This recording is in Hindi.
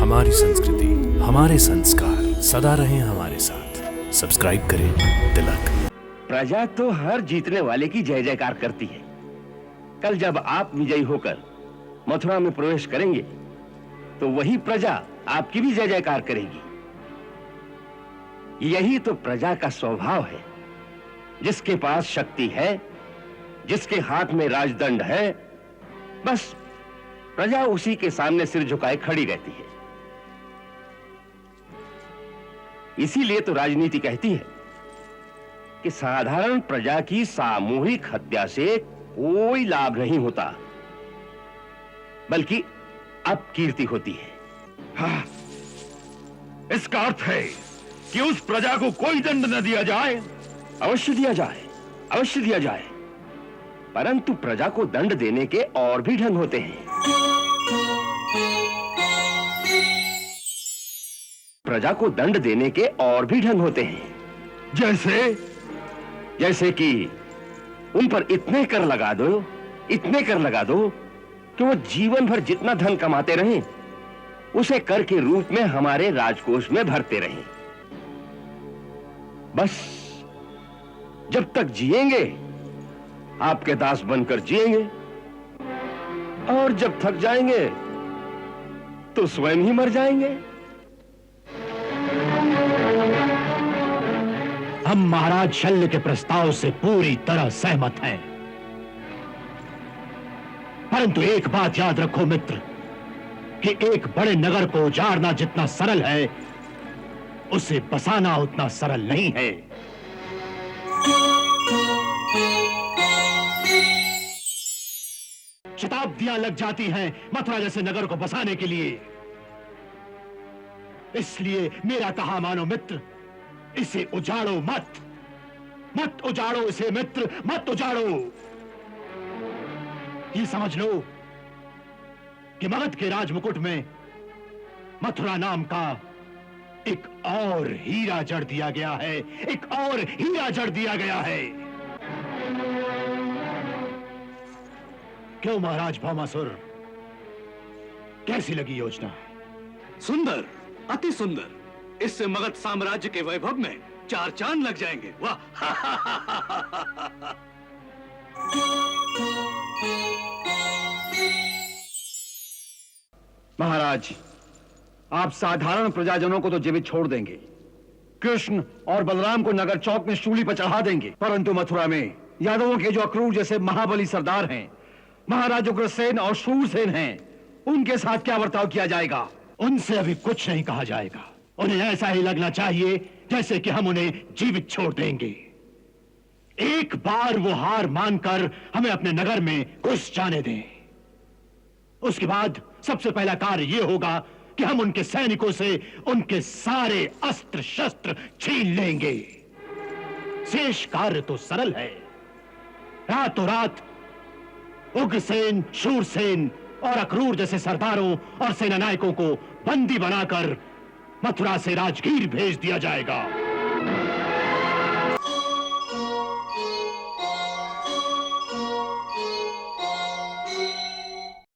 हमारी संस्कृति, हमारे संस्कार सदा रहें हमारे साथ। सब्सक्राइब करें तिलक। प्रजा तो हर जीतने वाले की जय जयकार करती है। कल जब आप विजयी होकर मथुरा में प्रवेश करेंगे तो वही प्रजा आपकी भी जय जयकार करेगी। यही तो प्रजा का स्वभाव है। जिसके पास शक्ति है, जिसके हाथ में राजदंड है, बस प्रजा उसी के सामने सिर झुकाए खड़ी रहती है। इसीलिए तो राजनीति कहती है कि साधारण प्रजा की सामूहिक हत्या से कोई लाभ नहीं होता, बल्कि अपकीर्ति होती है। हाँ, इसका अर्थ है कि उस प्रजा को कोई दंड न दिया जाए। अवश्य दिया जाए, अवश्य दिया जाए, परंतु प्रजा को दंड देने के और भी ढंग होते हैं। प्रजा को दंड देने के और भी ढंग होते हैं। जैसे कि उन पर इतने कर लगा दो, इतने कर लगा दो कि वो जीवन भर जितना धन कमाते रहें, उसे कर के रूप में हमारे राजकोष में भरते रहें। बस जब तक जिएंगे आपके दास बनकर जिएंगे, और जब थक जाएंगे तो स्वयं ही मर जाएंगे। हम महाराज शल्य के प्रस्ताव से पूरी तरह सहमत हैं, परंतु एक बात याद रखो मित्र, कि एक बड़े नगर को उजाड़ना जितना सरल है, उसे बसाना उतना सरल नहीं है। शताब्दियां लग जाती हैं मथुरा जैसे नगर को बसाने के लिए। इसलिए मेरा कहा मानो मित्र, इसे उजाड़ो मत, मत उजाड़ो इसे मित्र, मत उजाड़ो। ये समझ लो कि मगध के राजमुकुट में मथुरा नाम का एक और हीरा जड़ दिया गया है, एक और हीरा जड़ दिया गया है। क्यों महाराज भौमासुर, कैसी लगी योजना? सुंदर, अति सुंदर। इससे मगध साम्राज्य के वैभव में चार चांद लग जाएंगे। वाह! महाराज, आप साधारण प्रजाजनों को तो जीवित छोड़ देंगे, कृष्ण और बलराम को नगर चौक में शूली पर चढ़ा देंगे, परंतु मथुरा में यादवों के जो अक्रूर जैसे महाबली सरदार हैं, महाराज उग्रसेन और शूरसेन हैं, उनके साथ क्या बर्ताव किया जाएगा? उनसे अभी कुछ नहीं कहा जाएगा। उन्हें ऐसा ही लगना चाहिए जैसे कि हम उन्हें जीवित छोड़ देंगे। एक बार वो हार मानकर हमें अपने नगर में घुस जाने दें। उसके बाद सबसे पहला कार्य यह होगा कि हम उनके सैनिकों से उनके सारे अस्त्र शस्त्र छीन लेंगे। शेष कार्य तो सरल है। रातों रात उग्रसेन, शूरसेन और अक्रूर जैसे सरदारों और सेनानायकों को बंदी बनाकर मथुरा से राजगीर भेज दिया जाएगा।